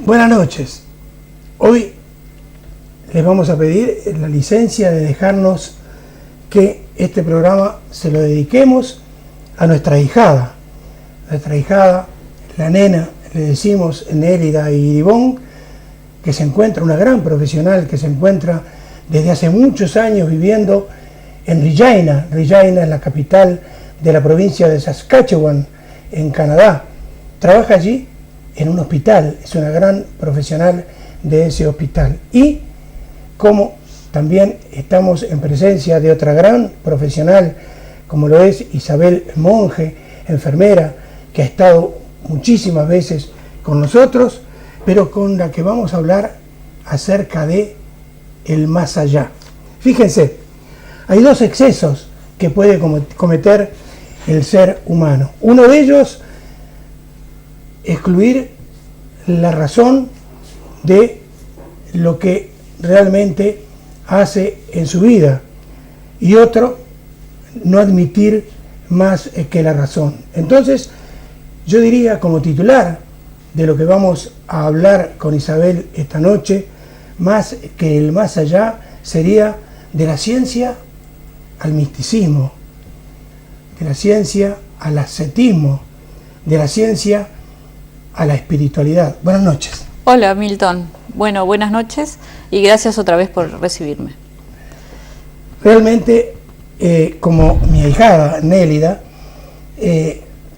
Buenas noches. Hoy les vamos a pedir la licencia de dejarnos que este programa se lo dediquemos a nuestra ahijada. Nuestra ahijada, la nena, le decimos Nélida Iribón, que se encuentra, una gran profesional que se encuentra desde hace muchos años viviendo en Regina. Regina es la capital de la provincia de Saskatchewan, en Canadá. Trabaja allí en un hospital, es una gran profesional de ese hospital. Y como también estamos en presencia de otra gran profesional, como lo es Isabel Monge, enfermera, que ha estado muchísimas veces con nosotros, pero con la que vamos a hablar acerca de el más allá. Fíjense, hay dos excesos que puede cometer el ser humano. Uno de ellos, excluir la razón de lo que realmente hace en su vida, y otro, no admitir más que la razón. Entonces, yo diría, como titular de lo que vamos a hablar con Isabel esta noche, más que el más allá, sería de la ciencia al misticismo, de la ciencia al ascetismo, de la ciencia a la espiritualidad. Buenas noches. Hola, Milton. Bueno, buenas noches y gracias otra vez por recibirme. Realmente, como mi ahijada Nélida,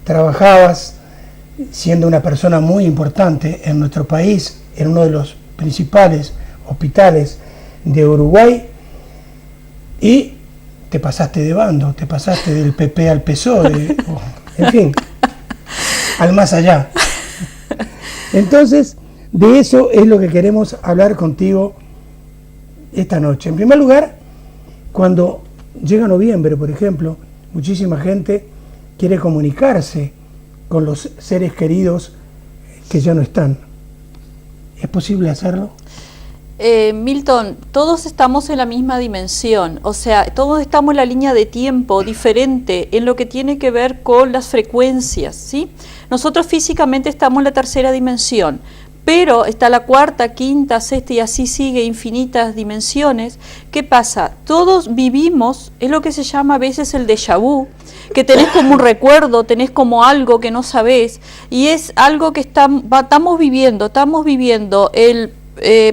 trabajabas siendo una persona muy importante en nuestro país, en uno de los principales hospitales de Uruguay, y te pasaste de bando, te pasaste del PP al PSOE, en fin, al más allá. Entonces, de eso es lo que queremos hablar contigo esta noche. En primer lugar, cuando llega noviembre, por ejemplo, muchísima gente quiere comunicarse con los seres queridos que ya no están. ¿Es posible hacerlo? Milton, todos estamos en la misma dimensión, o sea, todos estamos en la línea de tiempo diferente en lo que tiene que ver con las frecuencias, ¿sí? Nosotros físicamente estamos en la tercera dimensión, pero está la cuarta, quinta, sexta y así sigue, infinitas dimensiones. ¿Qué pasa? Todos vivimos, es lo que se llama a veces el déjà vu, que tenés como un recuerdo, tenés como algo que no sabés, y es algo que estamos viviendo el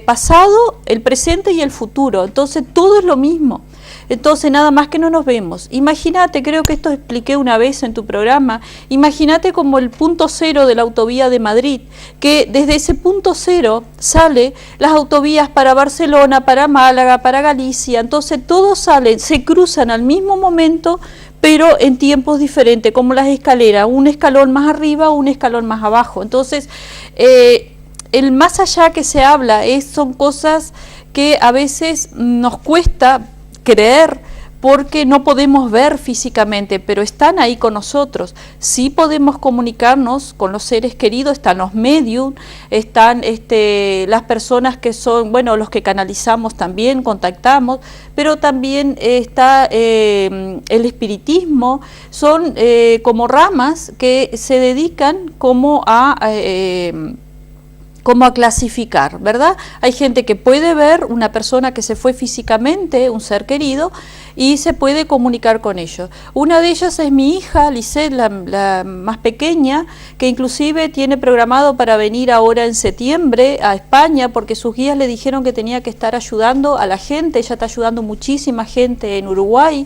pasado, el presente y el futuro. Entonces todo es lo mismo. Entonces nada más que no nos vemos. Imagínate, creo que esto expliqué una vez en tu programa, imagínate como el punto cero de la autovía de Madrid, que desde ese punto cero sale las autovías para Barcelona, para Málaga, para Galicia. Entonces todos salen, se cruzan al mismo momento, pero en tiempos diferentes, como las escaleras, un escalón más arriba, un escalón más abajo. Entonces el más allá que se habla son cosas que a veces nos cuesta creer porque no podemos ver físicamente, pero están ahí con nosotros. Sí podemos comunicarnos con los seres queridos, están los medium, están las personas que son, bueno, los que canalizamos también, contactamos, pero también está el espiritismo, son como ramas que se dedican como a clasificar, ¿verdad? Hay gente que puede ver una persona que se fue físicamente, un ser querido, y se puede comunicar con ellos. Una de ellas es mi hija, Lisette, la más pequeña, que inclusive tiene programado para venir ahora en septiembre a España, porque sus guías le dijeron que tenía que estar ayudando a la gente. Ella está ayudando muchísima gente en Uruguay.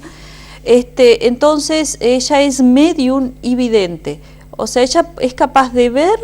Entonces, ella es medium y vidente. O sea, ella es capaz de ver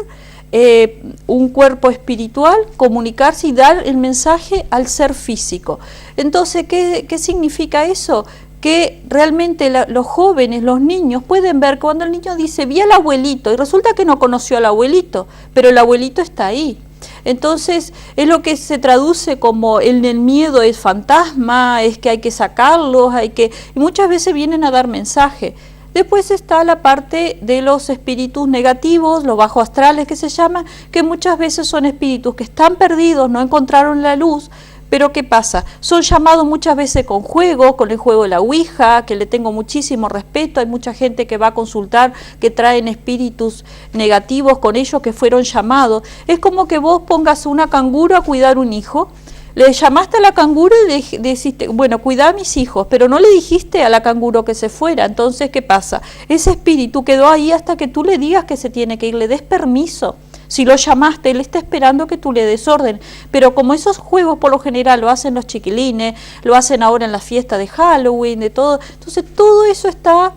un cuerpo espiritual, comunicarse y dar el mensaje al ser físico. Entonces, ¿qué significa eso? Que realmente los jóvenes, los niños pueden ver cuando el niño dice vi al abuelito y resulta que no conoció al abuelito, pero el abuelito está ahí. Entonces es lo que se traduce como el miedo es fantasma, es que hay que sacarlos, y muchas veces vienen a dar mensaje. Después está la parte de los espíritus negativos, los bajo astrales que se llaman, que muchas veces son espíritus que están perdidos, no encontraron la luz, Pero ¿qué pasa? Son llamados muchas veces con juego, con el juego de la Ouija, que le tengo muchísimo respeto. Hay mucha gente que va a consultar, que traen espíritus negativos con ellos que fueron llamados. Es como que vos pongas una canguro a cuidar un hijo. Le llamaste a la canguro y deciste, bueno, cuida a mis hijos, pero no le dijiste a la canguro que se fuera. Entonces, ¿qué pasa? Ese espíritu quedó ahí hasta que tú le digas que se tiene que ir, le des permiso. Si lo llamaste, él está esperando que tú le des orden. Pero como esos juegos por lo general lo hacen los chiquilines, lo hacen ahora en la fiesta de Halloween, de todo. Entonces todo eso está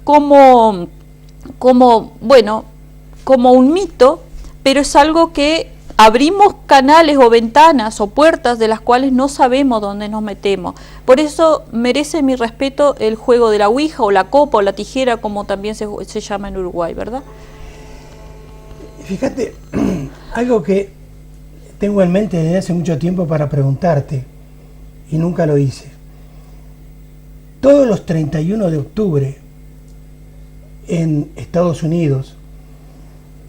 como un mito, pero es algo que abrimos canales o ventanas o puertas de las cuales no sabemos dónde nos metemos. Por eso merece mi respeto el juego de la Ouija o la copa o la tijera, como también se llama en Uruguay, ¿verdad? Fíjate, algo que tengo en mente desde hace mucho tiempo para preguntarte, y nunca lo hice. Todos los 31 de octubre en Estados Unidos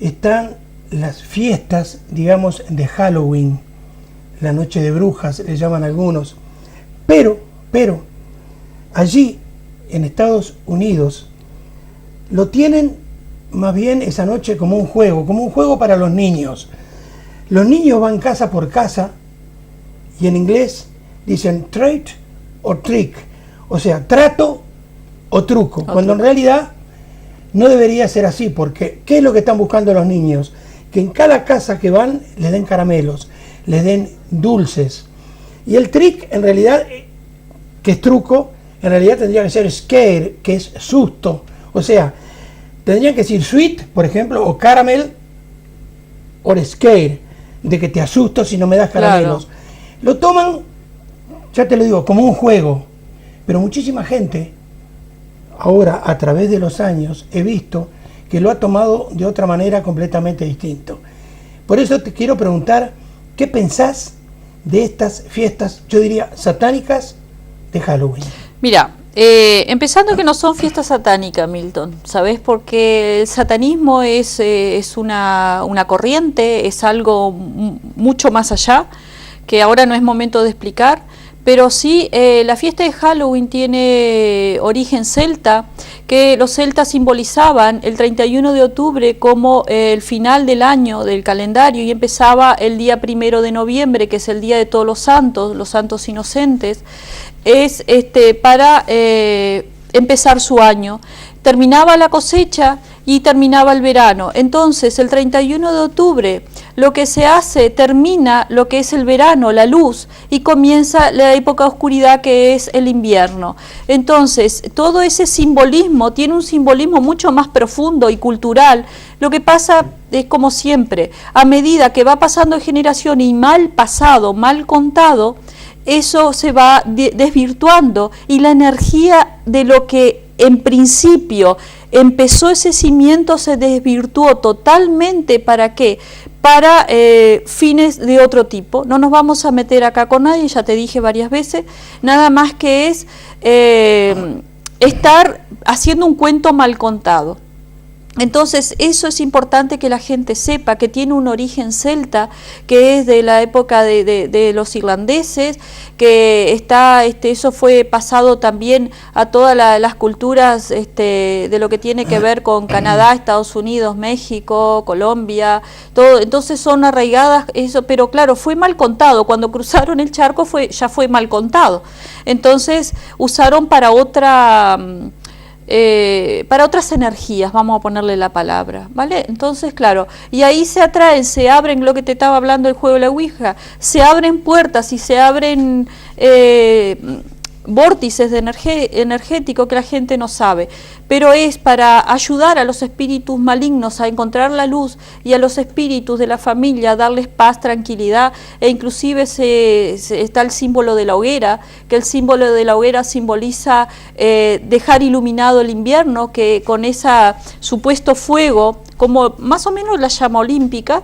están las fiestas, digamos, de Halloween, la noche de brujas, le llaman algunos. Pero, allí, en Estados Unidos, lo tienen más bien esa noche como un juego para los niños. Los niños van casa por casa y en inglés dicen treat o trick, o sea, trato o truco, cuando en realidad no debería ser así, porque ¿qué es lo que están buscando los niños? Que en cada casa que van les den caramelos, les den dulces. Y el trick, en realidad, que es truco, en realidad tendría que ser scare, que es susto, o sea, tendrían que decir sweet, por ejemplo, o caramel, o scare, de que te asusto si no me das caramelos. Claro. Lo toman, ya te lo digo, como un juego. Pero muchísima gente, ahora, a través de los años, he visto que lo ha tomado de otra manera completamente distinto. Por eso te quiero preguntar, ¿qué pensás de estas fiestas, yo diría, satánicas de Halloween? Mira, empezando que no son fiestas satánicas, Milton, ¿sabes? Porque el satanismo es una corriente, es algo mucho más allá, que ahora no es momento de explicar, pero sí, la fiesta de Halloween tiene origen celta, que los celtas simbolizaban el 31 de octubre como el final del año del calendario y empezaba el día 1 de noviembre, que es el día de todos los santos inocentes, es para empezar su año. Terminaba la cosecha y terminaba el verano. Entonces, el 31 de octubre, lo que se hace, termina lo que es el verano, la luz, y comienza la época de oscuridad que es el invierno. Entonces, todo ese simbolismo tiene un simbolismo mucho más profundo y cultural. Lo que pasa es como siempre, a medida que va pasando de generación y mal pasado, mal contado, eso se va desvirtuando y la energía de lo que en principio empezó ese cimiento se desvirtuó totalmente. ¿Para qué? Para fines de otro tipo. No nos vamos a meter acá con nadie, ya te dije varias veces, nada más que es estar haciendo un cuento mal contado. Entonces eso es importante que la gente sepa, que tiene un origen celta, que es de la época de los irlandeses, que eso fue pasado también a todas las culturas de lo que tiene que ver con Canadá, Estados Unidos, México, Colombia, todo. Entonces son arraigadas eso, pero claro, fue mal contado. Cuando cruzaron el charco ya fue mal contado. Entonces usaron para otras energías, vamos a ponerle la palabra, ¿vale? Entonces, claro, y ahí se atraen, se abren, lo que te estaba hablando del juego de la Ouija, se abren puertas y se abren vórtices energéticos que la gente no sabe, pero es para ayudar a los espíritus malignos a encontrar la luz y a los espíritus de la familia darles paz, tranquilidad, e inclusive está el símbolo de la hoguera, que el símbolo de la hoguera simboliza dejar iluminado el invierno, que con ese supuesto fuego, como más o menos la llama olímpica,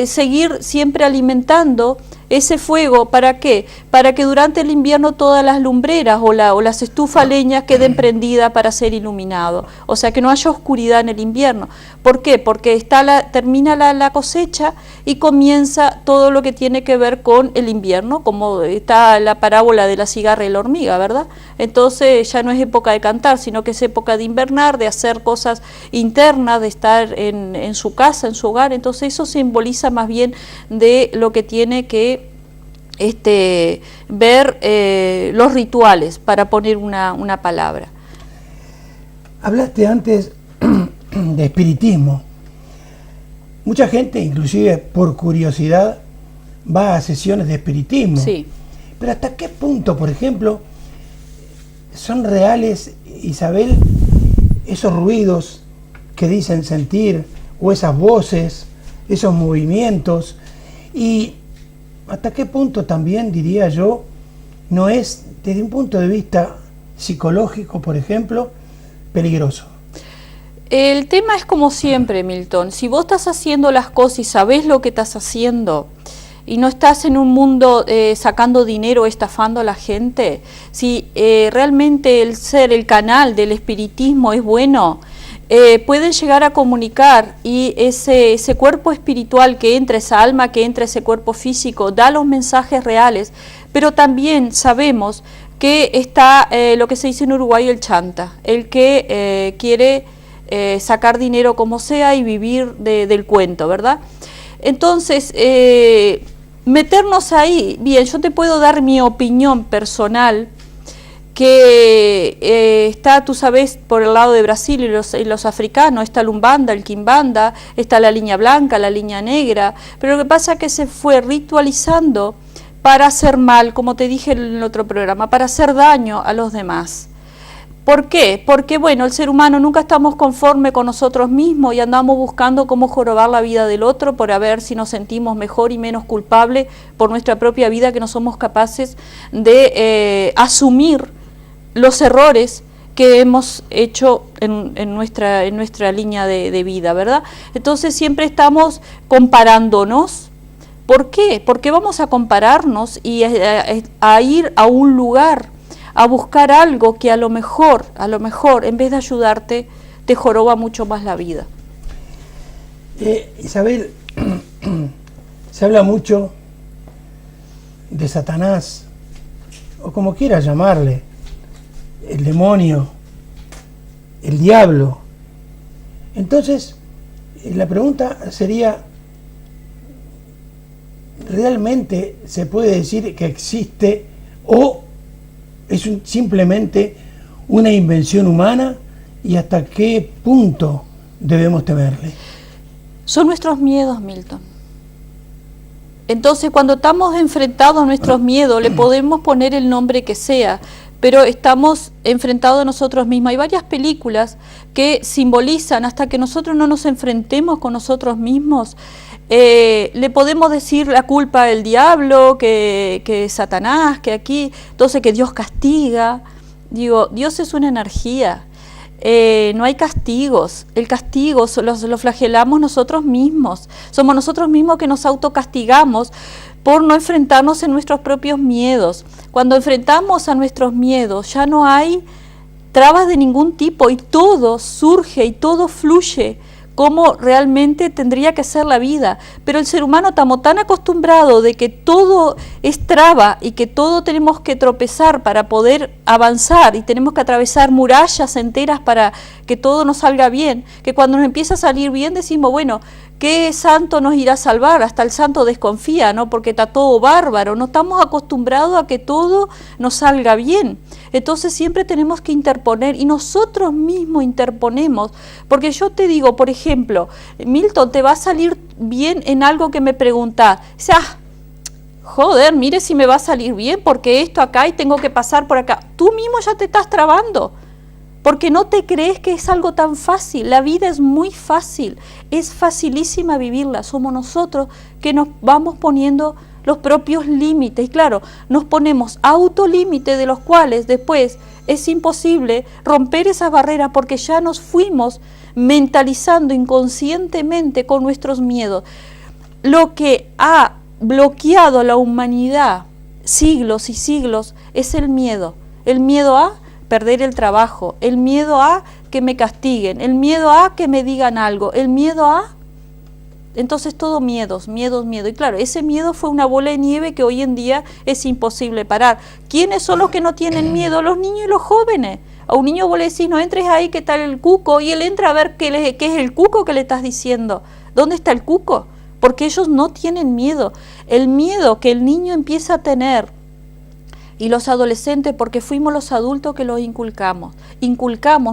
seguir siempre alimentando ese fuego, ¿para qué? Para que durante el invierno todas las lumbreras o las estufas leñas queden prendidas para ser iluminado. O sea, que no haya oscuridad en el invierno. ¿Por qué? Porque termina la cosecha y comienza todo lo que tiene que ver con el invierno, como está la parábola de la cigarra y la hormiga, ¿verdad? Entonces ya no es época de cantar, sino que es época de invernar, de hacer cosas internas, de estar en su casa, en su hogar. Entonces eso simboliza más bien de lo que tiene que ver los rituales, para poner una palabra. Hablaste antes de espiritismo. Mucha gente, inclusive por curiosidad, va a sesiones de espiritismo. Sí. Pero ¿hasta qué punto, por ejemplo, son reales, Isabel, esos ruidos que dicen sentir, o esas voces, esos movimientos? Y hasta qué punto también, diría yo, no es, desde un punto de vista psicológico, por ejemplo, peligroso. El tema es como siempre, Milton. Si vos estás haciendo las cosas y sabés lo que estás haciendo y no estás en un mundo sacando dinero, estafando a la gente, si realmente el canal del espiritismo es bueno, pueden llegar a comunicar, y ese cuerpo espiritual que entra, esa alma que entra, ese cuerpo físico, da los mensajes reales. Pero también sabemos que está lo que se dice en Uruguay, el chanta, el que quiere sacar dinero como sea y vivir del cuento, ¿verdad? Entonces, meternos ahí, bien, yo te puedo dar mi opinión personal, que está, tú sabes, por el lado de Brasil y los africanos, está la Umbanda, el Quimbanda, está la línea blanca, la línea negra, pero lo que pasa es que se fue ritualizando para hacer mal, como te dije en el otro programa, para hacer daño a los demás. ¿Por qué? Porque, bueno, el ser humano nunca estamos conformes con nosotros mismos y andamos buscando cómo jorobar la vida del otro para ver si nos sentimos mejor y menos culpables por nuestra propia vida, que no somos capaces de asumir los errores que hemos hecho en nuestra línea de vida, ¿verdad? Entonces siempre estamos comparándonos. ¿Por qué? Porque vamos a compararnos y a ir a un lugar a buscar algo que a lo mejor, en vez de ayudarte, te joroba mucho más la vida. Isabel, se habla mucho de Satanás, o como quieras llamarle, el demonio, el diablo. Entonces, la pregunta sería, ¿realmente se puede decir que existe, o es simplemente una invención humana, y hasta qué punto debemos temerle? Son nuestros miedos, Milton. Entonces, cuando estamos enfrentados a nuestros miedos, le podemos poner el nombre que sea, pero estamos enfrentados a nosotros mismos. Hay varias películas que simbolizan, hasta que nosotros no nos enfrentemos con nosotros mismos, le podemos decir la culpa del diablo, que Satanás, que aquí, entonces que Dios castiga. Digo, Dios es una energía, no hay castigos. El castigo lo flagelamos nosotros mismos, somos nosotros mismos que nos autocastigamos por no enfrentarnos en nuestros propios miedos. Cuando enfrentamos a nuestros miedos ya no hay trabas de ningún tipo y todo surge y todo fluye como realmente tendría que ser la vida. Pero el ser humano estamos tan acostumbrado de que todo es traba y que todo tenemos que tropezar para poder avanzar y tenemos que atravesar murallas enteras para que todo nos salga bien, que cuando nos empieza a salir bien decimos, bueno, ¿qué santo nos irá a salvar? Hasta el santo desconfía, ¿no? Porque está todo bárbaro, no estamos acostumbrados a que todo nos salga bien. Entonces siempre tenemos que interponer, y nosotros mismos interponemos, porque yo te digo, por ejemplo, Milton, ¿te va a salir bien en algo que me preguntás? O sea, joder, mire si me va a salir bien, porque esto acá y tengo que pasar por acá. Tú mismo ya te estás trabando, porque no te crees que es algo tan fácil. La vida es muy fácil, es facilísima vivirla. Somos nosotros que nos vamos poniendo los propios límites, y claro, nos ponemos autolímites de los cuales después es imposible romper esa barrera, porque ya nos fuimos mentalizando inconscientemente con nuestros miedos. Lo que ha bloqueado a la humanidad siglos y siglos es el miedo. El miedo a perder el trabajo, el miedo a que me castiguen, el miedo a que me digan algo, el miedo a... Entonces todo miedos. Y claro, ese miedo fue una bola de nieve que hoy en día es imposible parar. ¿Quiénes son los que no tienen miedo? Los niños y los jóvenes. A un niño vos le decís, no entres ahí, ¿qué tal el cuco? Y él entra a ver qué es el cuco que le estás diciendo. ¿Dónde está el cuco? Porque ellos no tienen miedo. El miedo que el niño empieza a tener, y los adolescentes, porque fuimos los adultos que los inculcamos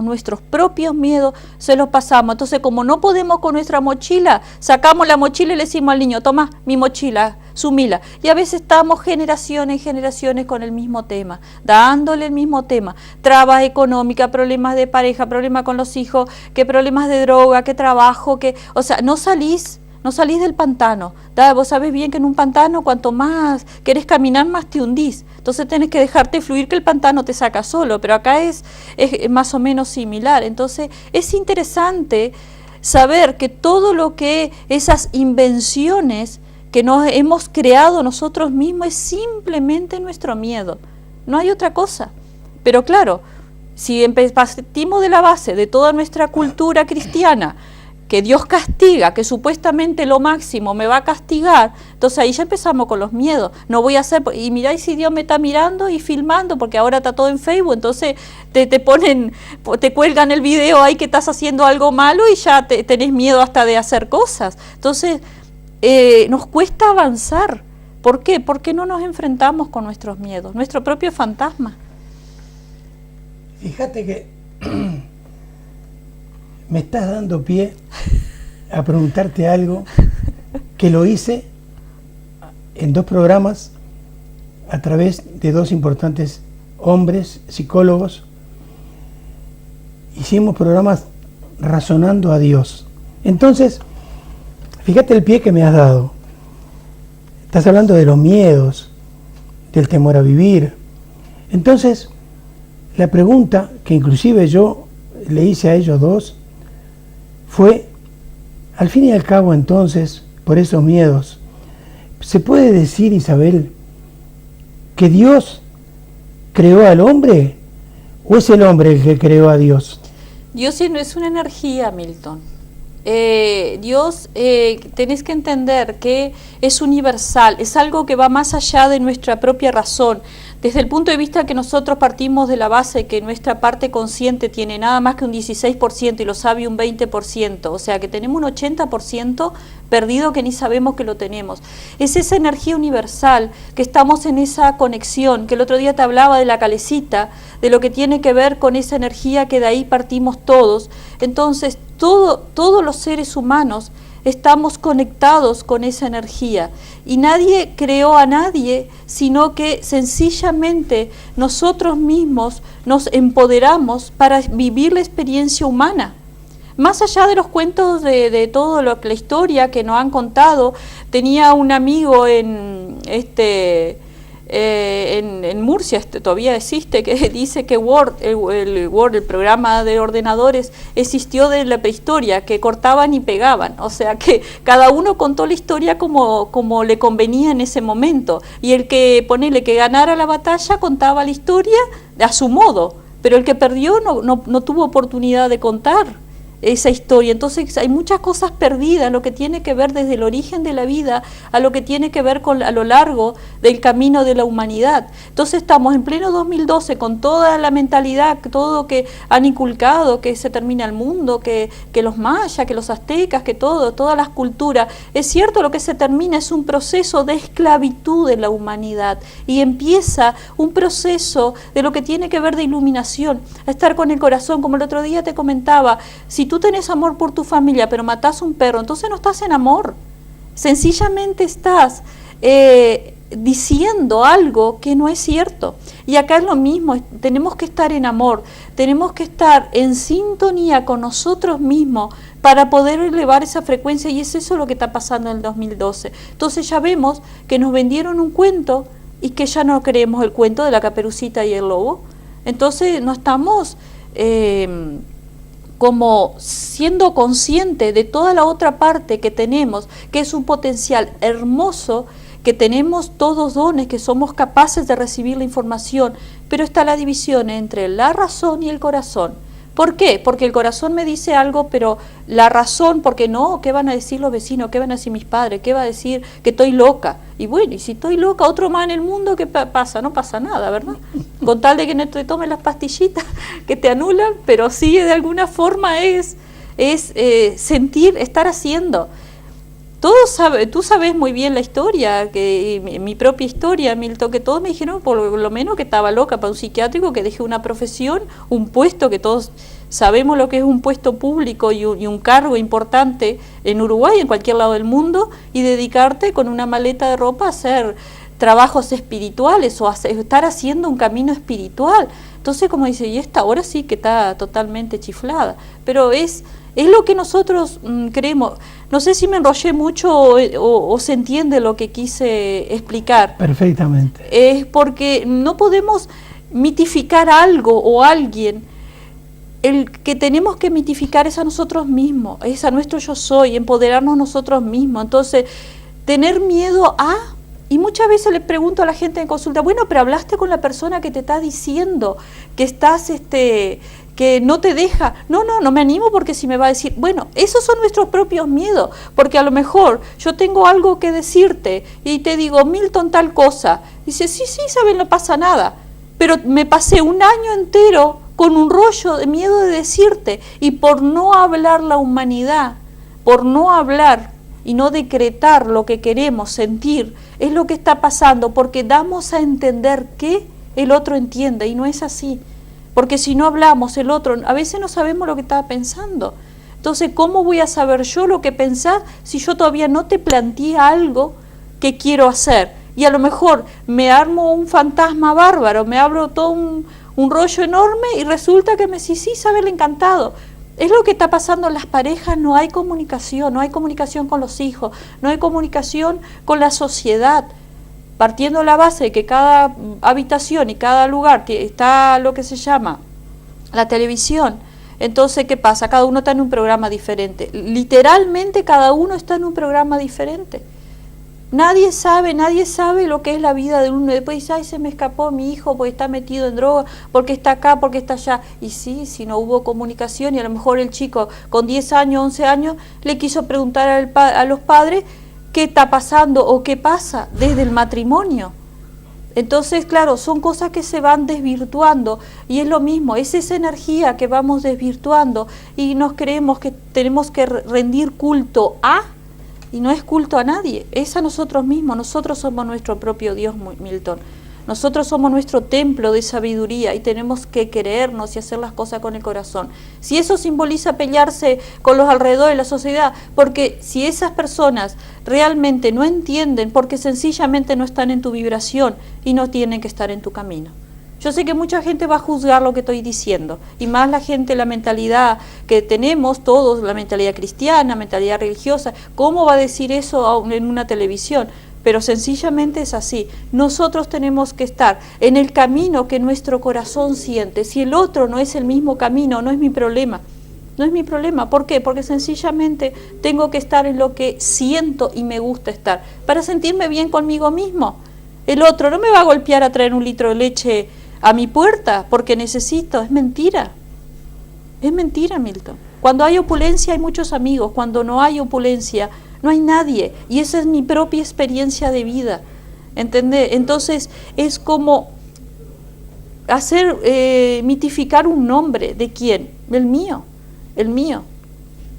nuestros propios miedos, se los pasamos. Entonces, como no podemos con nuestra mochila, sacamos la mochila y le decimos al niño, toma mi mochila, sumila. Y a veces estamos generaciones y generaciones con el mismo tema, dándole el mismo tema, trabas económicas, problemas de pareja, problemas con los hijos, que problemas de droga, que trabajo, o sea, no salís del pantano. Vos sabés bien que en un pantano, cuanto más querés caminar, más te hundís. Entonces tenés que dejarte fluir, que el pantano te saca solo, pero acá es más o menos similar. Entonces es interesante saber que todo lo que esas invenciones que nos hemos creado nosotros mismos es simplemente nuestro miedo. No hay otra cosa. Pero claro, si partimos de la base de toda nuestra cultura cristiana, que Dios castiga, que supuestamente lo máximo me va a castigar, entonces ahí ya empezamos con los miedos. No voy a hacer, y mirá si Dios me está mirando y filmando, porque ahora está todo en Facebook, entonces te cuelgan el video ahí que estás haciendo algo malo y ya tenés miedo hasta de hacer cosas. Entonces nos cuesta avanzar. ¿Por qué? Porque no nos enfrentamos con nuestros miedos, nuestro propio fantasma. Fíjate que me estás dando pie a preguntarte algo que lo hice en 2 programas a través de 2 importantes hombres, psicólogos. Hicimos programas razonando a Dios. Entonces, fíjate el pie que me has dado. Estás hablando de los miedos, del temor a vivir. Entonces, la pregunta que inclusive yo le hice a ellos 2 fue, al fin y al cabo entonces, por esos miedos, ¿se puede decir, Isabel, que Dios creó al hombre o es el hombre el que creó a Dios? Dios es una energía, Milton. Dios, tenés que entender que es universal, es algo que va más allá de nuestra propia razón. Desde el punto de vista que nosotros partimos de la base que nuestra parte consciente tiene nada más que un 16% y lo sabe un 20%, o sea que tenemos un 80% perdido que ni sabemos que lo tenemos. Es esa energía universal, que estamos en esa conexión, que el otro día te hablaba de la calecita, de lo que tiene que ver con esa energía que de ahí partimos todos. Entonces, todos los seres humanos estamos conectados con esa energía y nadie creó a nadie, sino que sencillamente nosotros mismos nos empoderamos para vivir la experiencia humana. Más allá de los cuentos de todo la historia que nos han contado, tenía un amigo en Murcia, todavía existe, que dice que Word, el programa de ordenadores, existió de la prehistoria, que cortaban y pegaban, o sea que cada uno contó la historia como le convenía en ese momento, y el que que ganara la batalla contaba la historia a su modo, pero el que perdió no tuvo oportunidad de contar esa historia. Entonces hay muchas cosas perdidas, lo que tiene que ver desde el origen de la vida a lo que tiene que ver a lo largo del camino de la humanidad. Entonces estamos en pleno 2012 con toda la mentalidad, todo que han inculcado, que se termina el mundo, que los mayas, que los aztecas, que todas las culturas. Es cierto, lo que se termina es un proceso de esclavitud de la humanidad y empieza un proceso de lo que tiene que ver de iluminación, a estar con el corazón, como el otro día te comentaba. Si tú tenés amor por tu familia, pero matás un perro, entonces no estás en amor. Sencillamente estás diciendo algo que no es cierto. Y acá es lo mismo, tenemos que estar en amor, tenemos que estar en sintonía con nosotros mismos para poder elevar esa frecuencia, y es eso lo que está pasando en el 2012. Entonces ya vemos que nos vendieron un cuento y que ya no creemos el cuento de la Caperucita y el lobo. Entonces no estamos como siendo consciente de toda la otra parte que tenemos, que es un potencial hermoso, que tenemos todos dones, que somos capaces de recibir la información, pero está la división entre la razón y el corazón. ¿Por qué? Porque el corazón me dice algo, pero la razón, porque no, ¿qué van a decir los vecinos? ¿Qué van a decir mis padres? ¿Qué va a decir que estoy loca? Y bueno, y si estoy loca, otro más en el mundo, ¿qué pasa? No pasa nada, ¿verdad? Con tal de que no te tomes las pastillitas que te anulan, pero sí de alguna forma es sentir, estar haciendo. Tú sabes muy bien la historia, mi propia historia, Milton, que todos me dijeron por lo menos que estaba loca para un psiquiátrico, que dejé una profesión, un puesto, que todos sabemos lo que es un puesto público y un cargo importante en Uruguay, en cualquier lado del mundo, y dedicarte con una maleta de ropa a hacer trabajos espirituales o estar haciendo un camino espiritual. Entonces, como dice, y esta ahora sí que está totalmente chiflada, pero es lo que nosotros creemos. No sé si me enrollé mucho o se entiende lo que quise explicar. Perfectamente. Es porque no podemos mitificar algo o alguien. El que tenemos que mitificar es a nosotros mismos, es a nuestro yo soy, empoderarnos nosotros mismos. Entonces, tener miedo y muchas veces le pregunto a la gente en consulta, bueno, pero hablaste con la persona que te está diciendo que estás, que no te deja. No me animo porque si me va a decir, bueno, esos son nuestros propios miedos, porque a lo mejor yo tengo algo que decirte y te digo, Milton, tal cosa. Dice, sí, saben, no pasa nada, pero me pasé un año entero con un rollo de miedo de decirte, y por no hablar la humanidad, por no hablar y no decretar lo que queremos sentir, es lo que está pasando, porque damos a entender que el otro entiende, y no es así. Porque si no hablamos, el otro, a veces no sabemos lo que está pensando. Entonces, ¿cómo voy a saber yo lo que pensás si yo todavía no te planteé algo que quiero hacer? Y a lo mejor me armo un fantasma bárbaro, me abro todo un rollo enorme y resulta que me decís, sí, sabe, encantado. Es lo que está pasando en las parejas, no hay comunicación con los hijos, no hay comunicación con la sociedad. Partiendo de la base de que cada habitación y cada lugar está lo que se llama la televisión, entonces, ¿qué pasa? Cada uno está en un programa diferente. Literalmente cada uno está en un programa diferente. Nadie sabe lo que es la vida de uno. Después dice, ay, se me escapó mi hijo porque está metido en droga, porque está acá, porque está allá. Y sí, si no hubo comunicación, y a lo mejor el chico con 10 años, 11 años, le quiso preguntar a los padres qué está pasando o qué pasa desde el matrimonio. Entonces, claro, son cosas que se van desvirtuando, y es lo mismo, es esa energía que vamos desvirtuando y nos creemos que tenemos que rendir culto y no es culto a nadie, es a nosotros mismos. Nosotros somos nuestro propio Dios, Milton. Nosotros somos nuestro templo de sabiduría y tenemos que querernos y hacer las cosas con el corazón. Si eso simboliza pelearse con los alrededores de la sociedad, porque si esas personas realmente no entienden, porque sencillamente no están en tu vibración y no tienen que estar en tu camino. Yo sé que mucha gente va a juzgar lo que estoy diciendo, y más la gente, la mentalidad que tenemos todos, la mentalidad cristiana, mentalidad religiosa, ¿cómo va a decir eso en una televisión? Pero sencillamente es así. Nosotros tenemos que estar en el camino que nuestro corazón siente. Si el otro no es el mismo camino, no es mi problema. No es mi problema. ¿Por qué? Porque sencillamente tengo que estar en lo que siento y me gusta estar, para sentirme bien conmigo mismo. El otro no me va a golpear a traer un litro de leche a mi puerta porque necesito. Es mentira. Es mentira, Milton. Cuando hay opulencia hay muchos amigos. Cuando no hay opulencia no hay nadie, y esa es mi propia experiencia de vida, ¿entendés? Entonces es como mitificar un nombre. ¿De quién? El mío.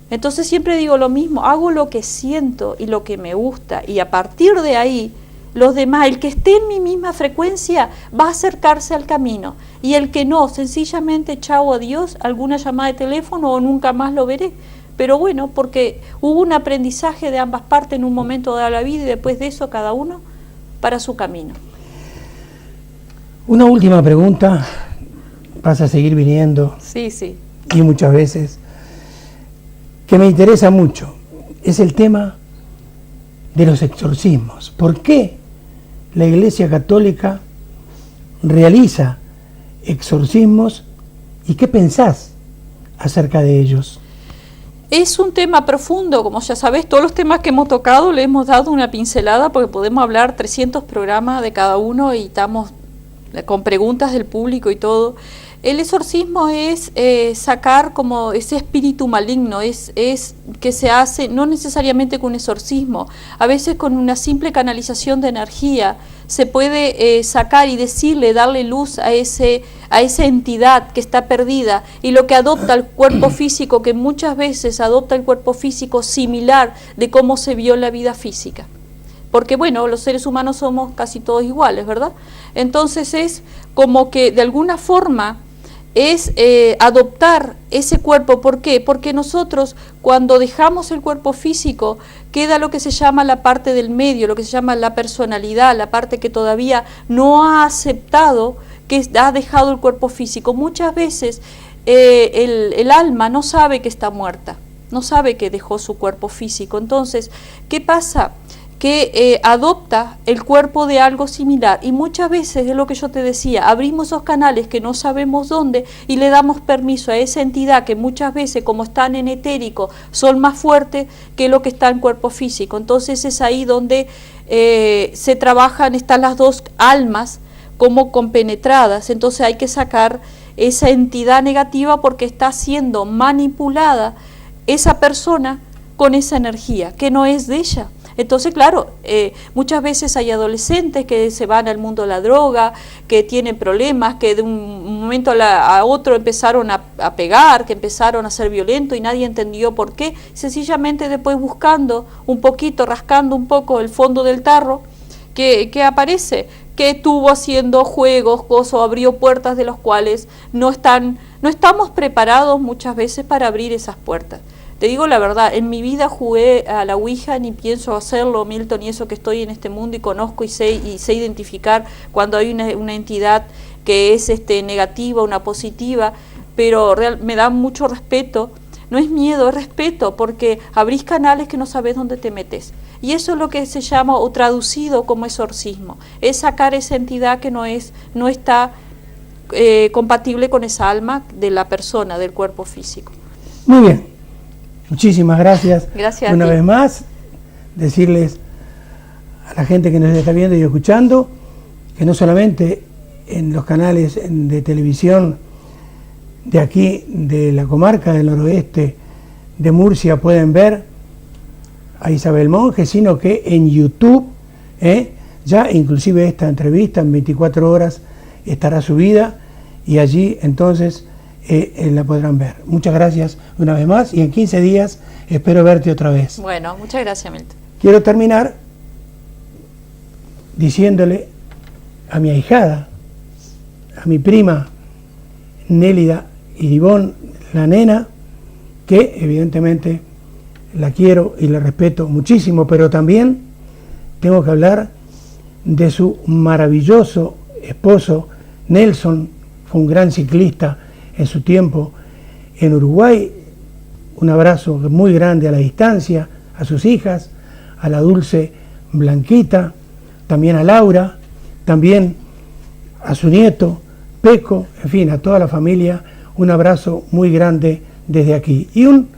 Entonces siempre digo lo mismo, hago lo que siento y lo que me gusta, y a partir de ahí los demás, el que esté en mi misma frecuencia va a acercarse al camino, y el que no, sencillamente chao, adiós, alguna llamada de teléfono o nunca más lo veré. Pero bueno, porque hubo un aprendizaje de ambas partes en un momento de la vida, y después de eso cada uno para su camino. Una última pregunta, vas a seguir viniendo. Sí. Y muchas veces, que me interesa mucho, es el tema de los exorcismos. ¿Por qué la Iglesia Católica realiza exorcismos y qué pensás acerca de ellos? Es un tema profundo, como ya sabes, todos los temas que hemos tocado le hemos dado una pincelada porque podemos hablar 300 programas de cada uno y estamos con preguntas del público y todo. El exorcismo es sacar como ese espíritu maligno, es que se hace no necesariamente con un exorcismo, a veces con una simple canalización de energía se puede sacar y decirle, darle luz a esa entidad que está perdida, y lo que adopta el cuerpo físico, que muchas veces adopta el cuerpo físico similar de cómo se vio en la vida física. Porque bueno, los seres humanos somos casi todos iguales, ¿verdad? Entonces es como que de alguna forma es adoptar ese cuerpo. ¿Por qué? Porque nosotros cuando dejamos el cuerpo físico queda lo que se llama la parte del medio, lo que se llama la personalidad, la parte que todavía no ha aceptado que ha dejado el cuerpo físico. Muchas veces el alma no sabe que está muerta, no sabe que dejó su cuerpo físico. Entonces, ¿qué pasa? Que adopta el cuerpo de algo similar, y muchas veces es lo que yo te decía, abrimos esos canales que no sabemos dónde y le damos permiso a esa entidad que muchas veces, como están en etérico, son más fuertes que lo que está en cuerpo físico. Entonces es ahí donde se trabajan, están las dos almas como compenetradas. Entonces hay que sacar esa entidad negativa porque está siendo manipulada esa persona con esa energía que no es de ella. Entonces, claro, muchas veces hay adolescentes que se van al mundo de la droga, que tienen problemas, que de un momento a otro empezaron a pegar, que empezaron a ser violentos y nadie entendió por qué. Sencillamente después buscando un poquito, rascando un poco el fondo del tarro, que aparece, que estuvo haciendo juegos, cosas, abrió puertas de los cuales no estamos preparados muchas veces para abrir esas puertas. Te digo la verdad, en mi vida jugué a la Ouija, ni pienso hacerlo, Milton, y eso que estoy en este mundo y conozco y sé identificar cuando hay una entidad que es negativa, una positiva, pero me da mucho respeto. No es miedo, es respeto, porque abrís canales que no sabes dónde te metes. Y eso es lo que se llama, o traducido como exorcismo, es sacar esa entidad que no está compatible con esa alma de la persona, del cuerpo físico. Muy bien. Muchísimas gracias. Gracias una vez más. Decirles a la gente que nos está viendo y escuchando que no solamente en los canales de televisión de aquí, de la comarca del noroeste de Murcia, pueden ver a Isabel Monge, sino que en YouTube, ya inclusive esta entrevista en 24 horas estará subida, y allí entonces la podrán ver. Muchas gracias una vez más, y en 15 días espero verte otra vez. Bueno, muchas gracias, Milton. Quiero terminar diciéndole a mi ahijada, a mi prima Nélida Iribón, la nena, que evidentemente la quiero y la respeto muchísimo, pero también tengo que hablar de su maravilloso esposo Nelson. Fue un gran ciclista en su tiempo en Uruguay. Un abrazo muy grande a la distancia, a sus hijas, a la dulce Blanquita, también a Laura, también a su nieto Peco, en fin, a toda la familia, un abrazo muy grande desde aquí. Y un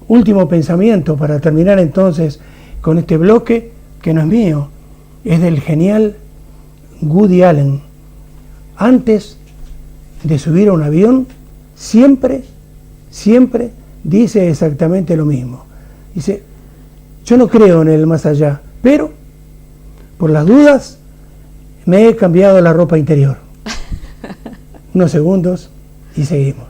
último pensamiento para terminar entonces con este bloque, que no es mío, es del genial Woody Allen. Antes de subir a un avión, siempre dice exactamente lo mismo. Dice, yo no creo en el más allá, pero por las dudas me he cambiado la ropa interior. Unos segundos y seguimos.